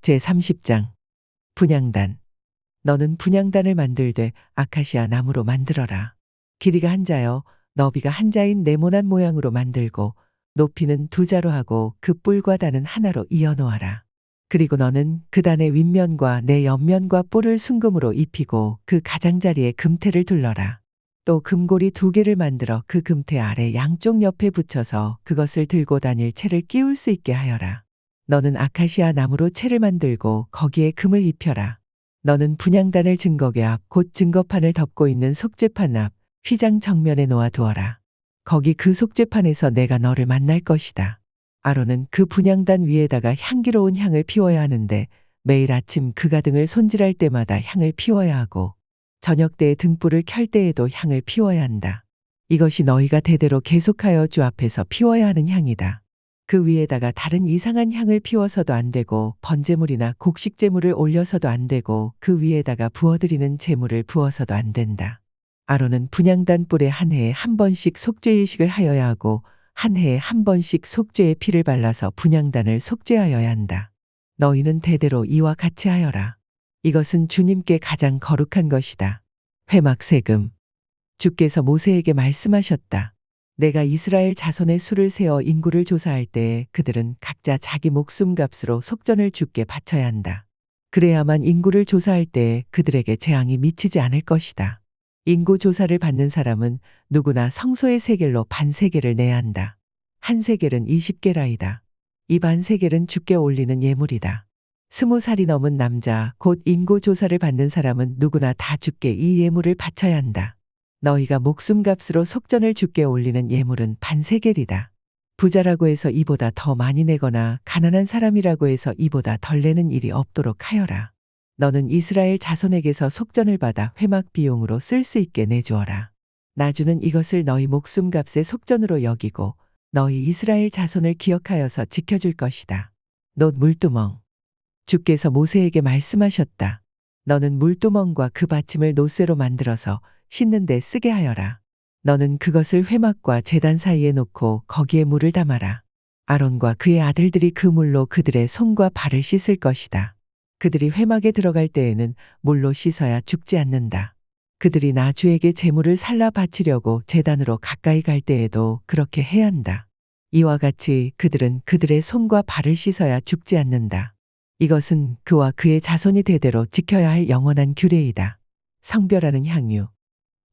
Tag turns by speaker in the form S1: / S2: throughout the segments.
S1: 제30장 분향단. 너는 분향단을 만들되 아카시아 나무로 만들어라. 길이가 한 자여 너비가 한 자인 네모난 모양으로 만들고 높이는 2자로 하고 그 뿔과 단은 하나로 이어 놓아라. 그리고 너는 그 단의 윗면과 내 옆면과 뿔을 순금으로 입히고 그 가장자리에 금태를 둘러라. 또 금고리 2개를 만들어 그 금태 아래 양쪽 옆에 붙여서 그것을 들고 다닐 채를 끼울 수 있게 하여라. 너는 아카시아 나무로 채를 만들고 거기에 금을 입혀라. 너는 분향단을 증거궤 앞 곧 증거판을 덮고 있는 속죄판 앞 휘장 정면에 놓아 두어라. 거기 그 속죄판에서 내가 너를 만날 것이다. 아론은 그 분향단 위에다가 향기로운 향을 피워야 하는데 매일 아침 그 가등을 손질할 때마다 향을 피워야 하고 저녁 때에 등불을 켤 때에도 향을 피워야 한다. 이것이 너희가 대대로 계속하여 주 앞에서 피워야 하는 향이다. 그 위에다가 다른 이상한 향을 피워서도 안 되고 번제물이나 곡식제물을 올려서도 안 되고 그 위에다가 부어드리는 제물을 부어서도 안 된다. 아론은 분향단 뿔에 한 해에 한 번씩 속죄 예식을 하여야 하고 한 해에 한 번씩 속죄의 피를 발라서 분향단을 속죄하여야 한다. 너희는 대대로 이와 같이 하여라. 이것은 주님께 가장 거룩한 것이다. 회막 세금. 주께서 모세에게 말씀하셨다. 내가 이스라엘 자손의 수를 세어 인구를 조사할 때에 그들은 각자 자기 목숨값으로 속전을 주께 바쳐야 한다. 그래야만 인구를 조사할 때에 그들에게 재앙이 미치지 않을 것이다. 인구 조사를 받는 사람은 누구나 성소의 세겔로 반세겔을 내야 한다. 한 세겔은 20게라이다. 이 반세겔은 주께 올리는 예물이다. 20살이 넘은 남자 곧 인구 조사를 받는 사람은 누구나 다 주께 이 예물을 바쳐야 한다. 너희가 목숨값으로 속전을 주께 올리는 예물은 반세겔이다. 부자라고 해서 이보다 더 많이 내거나 가난한 사람이라고 해서 이보다 덜 내는 일이 없도록 하여라. 너는 이스라엘 자손에게서 속전을 받아 회막 비용으로 쓸 수 있게 내주어라. 나주는 이것을 너희 목숨값의 속전으로 여기고 너희 이스라엘 자손을 기억하여서 지켜줄 것이다. 놋 물두멍. 주께서 모세에게 말씀하셨다. 너는 물두멍과 그 받침을 놋쇠로 만들어서 씻는 데 쓰게 하여라. 너는 그것을 회막과 제단 사이에 놓고 거기에 물을 담아라. 아론과 그의 아들들이 그 물로 그들의 손과 발을 씻을 것이다. 그들이 회막에 들어갈 때에는 물로 씻어야 죽지 않는다. 그들이 나 주에게 제물을 살라 바치려고 제단으로 가까이 갈 때에도 그렇게 해야 한다. 이와 같이 그들은 그들의 손과 발을 씻어야 죽지 않는다. 이것은 그와 그의 자손이 대대로 지켜야 할 영원한 규례이다. 성별하는 향유.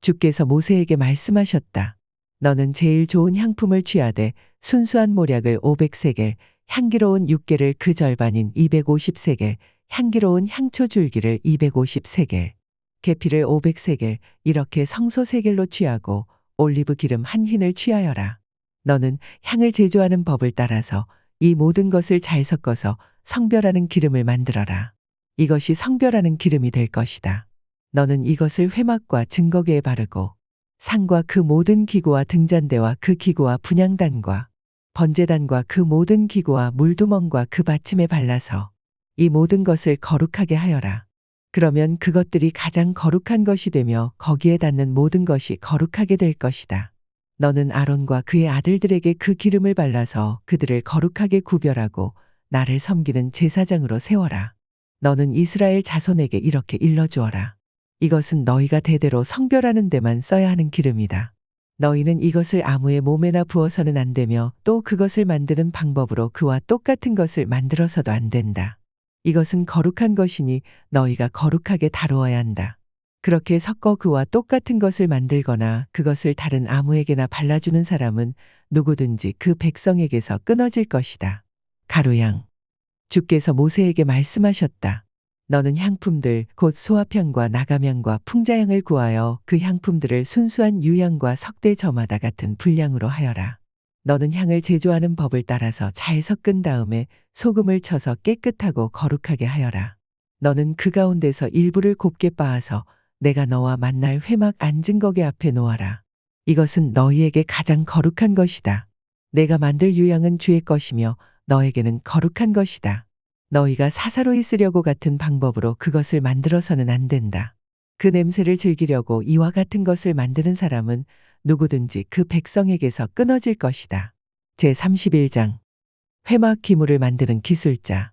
S1: 주께서 모세에게 말씀하셨다. 너는 제일 좋은 향품을 취하되 순수한 모략을 500세겔, 향기로운 육개를 그 절반인 250세겔, 향기로운 향초 줄기를 250세겔, 계피를 500세겔, 이렇게 성소 세겔로 취하고 올리브 기름 한 흰을 취하여라. 너는 향을 제조하는 법을 따라서 이 모든 것을 잘 섞어서 성별하는 기름을 만들어라. 이것이 성별하는 기름이 될 것이다. 너는 이것을 회막과 증거궤에 바르고 상과 그 모든 기구와 등잔대와 그 기구와 분향단과 번제단과 그 모든 기구와 물두멍과 그 받침에 발라서 이 모든 것을 거룩하게 하여라. 그러면 그것들이 가장 거룩한 것이 되며 거기에 닿는 모든 것이 거룩하게 될 것이다. 너는 아론과 그의 아들들에게 그 기름을 발라서 그들을 거룩하게 구별하고 나를 섬기는 제사장으로 세워라. 너는 이스라엘 자손에게 이렇게 일러주어라. 이것은 너희가 대대로 성별하는 데만 써야 하는 기름이다. 너희는 이것을 아무의 몸에나 부어서는 안 되며 또 그것을 만드는 방법으로 그와 똑같은 것을 만들어서도 안 된다. 이것은 거룩한 것이니 너희가 거룩하게 다루어야 한다. 그렇게 섞어 그와 똑같은 것을 만들거나 그것을 다른 아무에게나 발라주는 사람은 누구든지 그 백성에게서 끊어질 것이다. 가루향. 주께서 모세에게 말씀하셨다. 너는 향품들 곧 소화향과 나감향과 풍자향을 구하여 그 향품들을 순수한 유향과 석대 저마다 같은 분량으로 하여라. 너는 향을 제조하는 법을 따라서 잘 섞은 다음에 소금을 쳐서 깨끗하고 거룩하게 하여라. 너는 그 가운데서 일부를 곱게 빻아서 내가 너와 만날 회막 앉은 거기 앞에 놓아라. 이것은 너희에게 가장 거룩한 것이다. 내가 만들 유향은 주의 것이며 너에게는 거룩한 것이다. 너희가 사사로이 쓰려고 같은 방법으로 그것을 만들어서는 안 된다. 그 냄새를 즐기려고 이와 같은 것을 만드는 사람은 누구든지 그 백성에게서 끊어질 것이다. 제31장. 회막 기물을 만드는 기술자.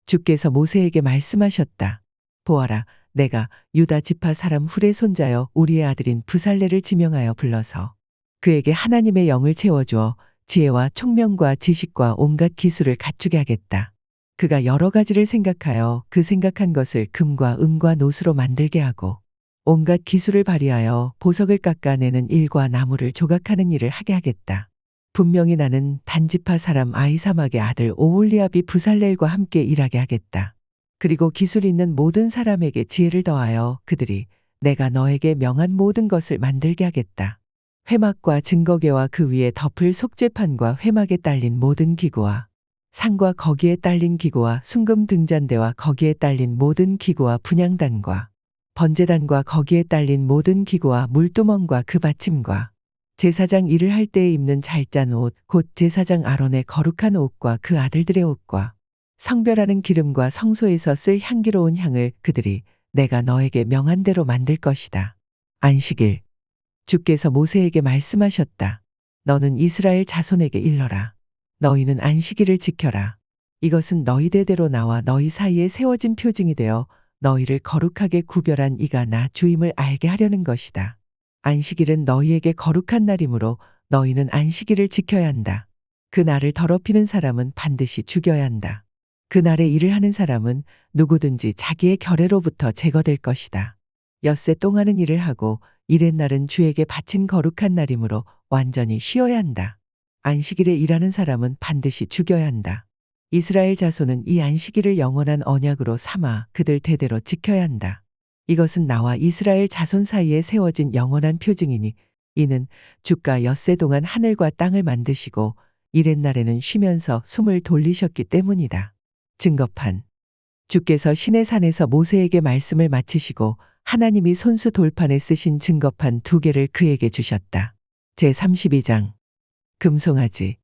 S1: 주께서 모세에게 말씀하셨다. 보아라, 내가 유다 지파 사람 훌의 손자여 우리의 아들인 브살레를 지명하여 불러서 그에게 하나님의 영을 채워주어 지혜와 총명과 지식과 온갖 기술을 갖추게 하겠다. 그가 여러 가지를 생각하여 그 생각한 것을 금과 은과 노수로 만들게 하고 온갖 기술을 발휘하여 보석을 깎아내는 일과 나무를 조각하는 일을 하게 하겠다. 분명히 나는 단지파 사람 아히사막의 아들 오홀리압이 브살렐과 함께 일하게 하겠다. 그리고 기술 있는 모든 사람에게 지혜를 더하여 그들이 내가 너에게 명한 모든 것을 만들게 하겠다. 회막과 증거궤와 그 위에 덮을 속죄판과 회막에 딸린 모든 기구와 상과 거기에 딸린 기구와 순금 등잔대와 거기에 딸린 모든 기구와 분향단과 번제단과 거기에 딸린 모든 기구와 물두멍과 그 받침과 제사장 일을 할 때에 입는 잘짠 옷, 곧 제사장 아론의 거룩한 옷과 그 아들들의 옷과 성별하는 기름과 성소에서 쓸 향기로운 향을 그들이 내가 너에게 명한 대로 만들 것이다. 안식일. 주께서 모세에게 말씀하셨다. 너는 이스라엘 자손에게 일러라. 너희는 안식일을 지켜라. 이것은 너희 대대로 나와 너희 사이에 세워진 표징이 되어 너희를 거룩하게 구별한 이가 나 주임을 알게 하려는 것이다. 안식일은 너희에게 거룩한 날이므로 너희는 안식일을 지켜야 한다. 그 날을 더럽히는 사람은 반드시 죽여야 한다. 그 날에 일을 하는 사람은 누구든지 자기의 결례로부터 제거될 것이다. 엿새 동안은 일을 하고 일의 날은 주에게 바친 거룩한 날이므로 완전히 쉬어야 한다. 안식일에 일하는 사람은 반드시 죽여야 한다. 이스라엘 자손은 이 안식일을 영원한 언약으로 삼아 그들 대대로 지켜야 한다. 이것은 나와 이스라엘 자손 사이에 세워진 영원한 표징이니 이는 주가 엿새 동안 하늘과 땅을 만드시고 이렛 날에는 쉬면서 숨을 돌리셨기 때문이다. 증거판. 주께서 시내산에서 모세에게 말씀을 마치시고 하나님이 손수 돌판에 쓰신 증거판 2개를 그에게 주셨다. 제32장. 금송아지.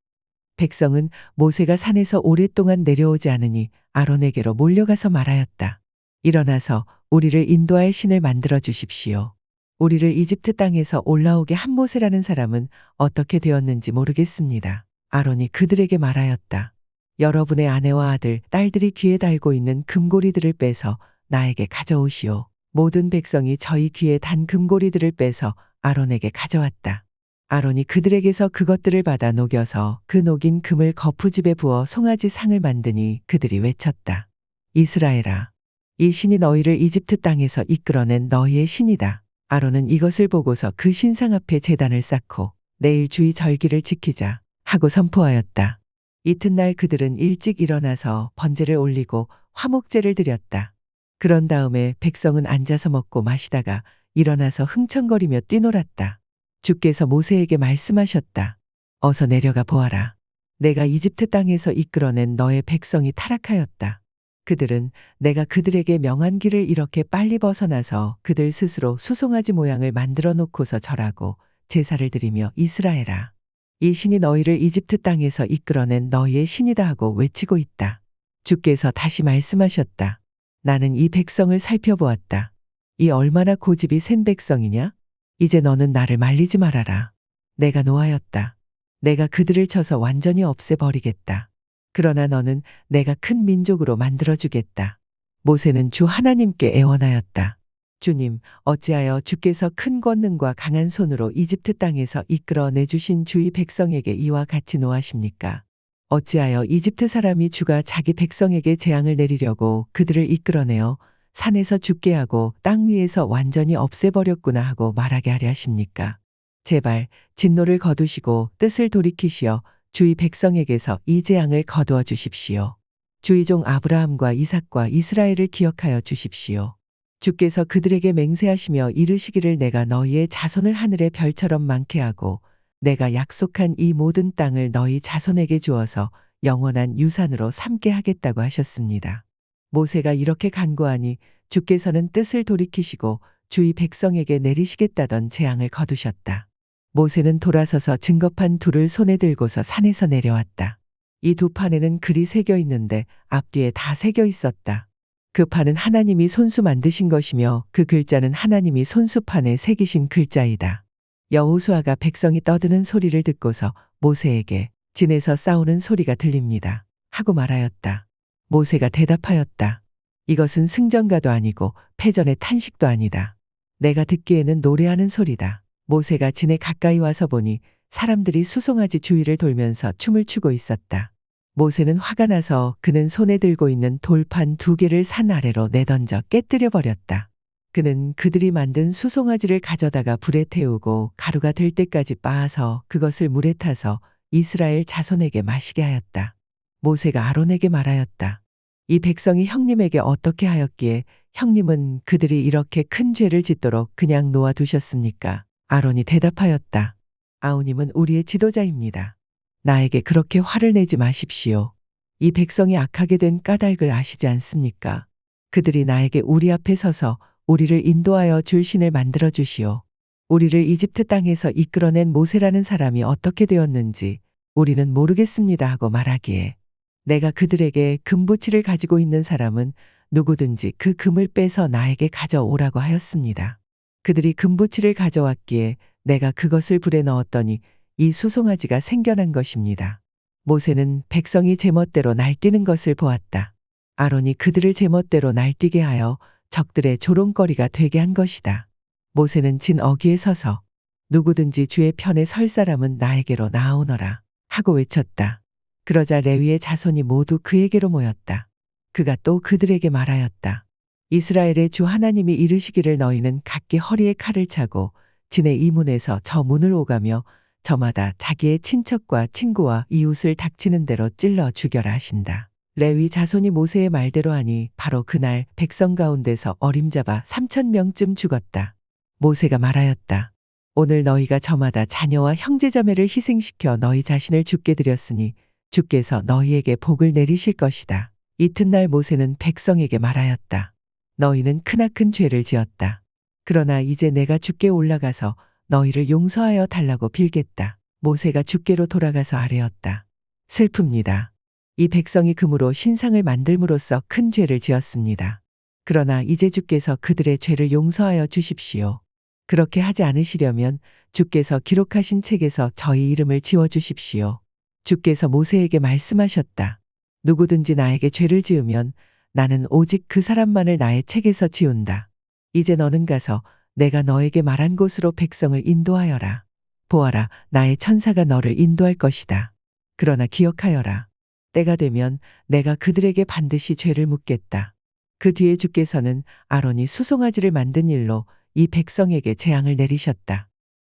S1: 백성은 모세가 산에서 오랫동안 내려오지 않으니 아론에게로 몰려가서 말하였다. 일어나서 우리를 인도할 신을 만들어 주십시오. 우리를 이집트 땅에서 올라오게 한 모세라는 사람은 어떻게 되었는지 모르겠습니다. 아론이 그들에게 말하였다. 여러분의 아내와 아들, 딸들이 귀에 달고 있는 금고리들을 빼서 나에게 가져오시오. 모든 백성이 저희 귀에 단 금고리들을 빼서 아론에게 가져왔다. 아론이 그들에게서 그것들을 받아 녹여서 그 녹인 금을 거푸집에 부어 송아지 상을 만드니 그들이 외쳤다. 이스라엘아, 이 신이 너희를 이집트 땅에서 이끌어낸 너희의 신이다. 아론은 이것을 보고서 그 신상 앞에 제단을 쌓고 내일 주의 절기를 지키자 하고 선포하였다. 이튿날 그들은 일찍 일어나서 번제를 올리고 화목제를 드렸다. 그런 다음에 백성은 앉아서 먹고 마시다가 일어나서 흥청거리며 뛰놀았다. 주께서 모세에게 말씀하셨다. 어서 내려가 보아라. 내가 이집트 땅에서 이끌어낸 너의 백성이 타락하였다. 그들은 내가 그들에게 명한 길을 이렇게 빨리 벗어나서 그들 스스로 수송아지 모양을 만들어 놓고서 절하고 제사를 드리며 이스라엘아, 이 신이 너희를 이집트 땅에서 이끌어낸 너희의 신이다 하고 외치고 있다. 주께서 다시 말씀하셨다. 나는 이 백성을 살펴보았다. 이 얼마나 고집이 센 백성이냐? 이제 너는 나를 말리지 말아라. 내가 노하였다. 내가 그들을 쳐서 완전히 없애버리겠다. 그러나 너는 내가 큰 민족으로 만들어주겠다. 모세는 주 하나님께 애원하였다. 주님, 어찌하여 주께서 큰 권능과 강한 손으로 이집트 땅에서 이끌어 내주신 주의 백성에게 이와 같이 노하십니까? 어찌하여 이집트 사람이 주가 자기 백성에게 재앙을 내리려고 그들을 이끌어내어 산에서 죽게 하고 땅 위에서 완전히 없애버렸구나 하고 말하게 하려 하십니까? 제발 진노를 거두시고 뜻을 돌이키시어 주의 백성에게서 이 재앙을 거두어 주십시오. 주의 종 아브라함과 이삭과 이스라엘을 기억하여 주십시오. 주께서 그들에게 맹세하시며 이르시기를 내가 너희의 자손을 하늘의 별처럼 많게 하고 내가 약속한 이 모든 땅을 너희 자손에게 주어서 영원한 유산으로 삼게 하겠다고 하셨습니다. 모세가 이렇게 간구하니 주께서는 뜻을 돌이키시고 주의 백성에게 내리시겠다던 재앙을 거두셨다. 모세는 돌아서서 증거판 2를 손에 들고서 산에서 내려왔다. 이 2 판에는 글이 새겨 있는데 앞뒤에 다 새겨 있었다. 그 판은 하나님이 손수 만드신 것이며 그 글자는 하나님이 손수판에 새기신 글자이다. 여호수아가 백성이 떠드는 소리를 듣고서 모세에게 진에서 싸우는 소리가 들립니다 하고 말하였다. 모세가 대답하였다. 이것은 승전가도 아니고 패전의 탄식도 아니다. 내가 듣기에는 노래하는 소리다. 모세가 진에 가까이 와서 보니 사람들이 수송아지 주위를 돌면서 춤을 추고 있었다. 모세는 화가 나서 그는 손에 들고 있는 돌판 2개를 산 아래로 내던져 깨뜨려 버렸다. 그는 그들이 만든 수송아지를 가져다가 불에 태우고 가루가 될 때까지 빻아서 그것을 물에 타서 이스라엘 자손에게 마시게 하였다. 모세가 아론에게 말하였다. 이 백성이 형님에게 어떻게 하였기에 형님은 그들이 이렇게 큰 죄를 짓도록 그냥 놓아두셨습니까? 아론이 대답하였다. 아우님은 우리의 지도자입니다. 나에게 그렇게 화를 내지 마십시오. 이 백성이 악하게 된 까닭을 아시지 않습니까? 그들이 나에게 우리 앞에 서서 우리를 인도하여 줄 신을 만들어 주시오. 우리를 이집트 땅에서 이끌어낸 모세라는 사람이 어떻게 되었는지 우리는 모르겠습니다 하고 말하기에 내가 그들에게 금부치를 가지고 있는 사람은 누구든지 그 금을 빼서 나에게 가져오라고 하였습니다. 그들이 금부치를 가져왔기에 내가 그것을 불에 넣었더니 이 수송아지가 생겨난 것입니다. 모세는 백성이 제멋대로 날뛰는 것을 보았다. 아론이 그들을 제멋대로 날뛰게 하여 적들의 조롱거리가 되게 한 것이다. 모세는 진 어귀에 서서 누구든지 주의 편에 설 사람은 나에게로 나아오너라 하고 외쳤다. 그러자 레위의 자손이 모두 그에게로 모였다. 그가 또 그들에게 말하였다. 이스라엘의 주 하나님이 이르시기를 너희는 각기 허리에 칼을 차고 진의 이 문에서 저 문을 오가며 저마다 자기의 친척과 친구와 이웃을 닥치는 대로 찔러 죽여라 하신다. 레위 자손이 모세의 말대로 하니 바로 그날 백성 가운데서 어림잡아 3,000명쯤 죽었다. 모세가 말하였다. 오늘 너희가 저마다 자녀와 형제자매를 희생시켜 너희 자신을 죽게 드렸으니 주께서 너희에게 복을 내리실 것이다. 이튿날 모세는 백성에게 말하였다. 너희는 크나큰 죄를 지었다. 그러나 이제 내가 주께 올라가서 너희를 용서하여 달라고 빌겠다. 모세가 주께로 돌아가서 아뢰었다. 슬픕니다. 이 백성이 금으로 신상을 만들므로써 큰 죄를 지었습니다. 그러나 이제 주께서 그들의 죄를 용서하여 주십시오. 그렇게 하지 않으시려면 주께서 기록하신 책에서 저희 이름을 지워주십시오. 주께서 모세에게 말씀하셨다. 누구든지 나에게 죄를 지으면 나는 오직 그 사람만을 나의 책에서 지운다. 이제 너는 가서 내가 너에게 말한 곳으로 백성을 인도하여라. 보아라, 나의 천사가 너를 인도할 것이다. 그러나 기억하여라. 때가 되면 내가 그들에게 반드시 죄를 묻겠다. 그 뒤에 주께서는 아론이 수송아지를 만든 일로 이 백성에게 재앙을 내리셨다.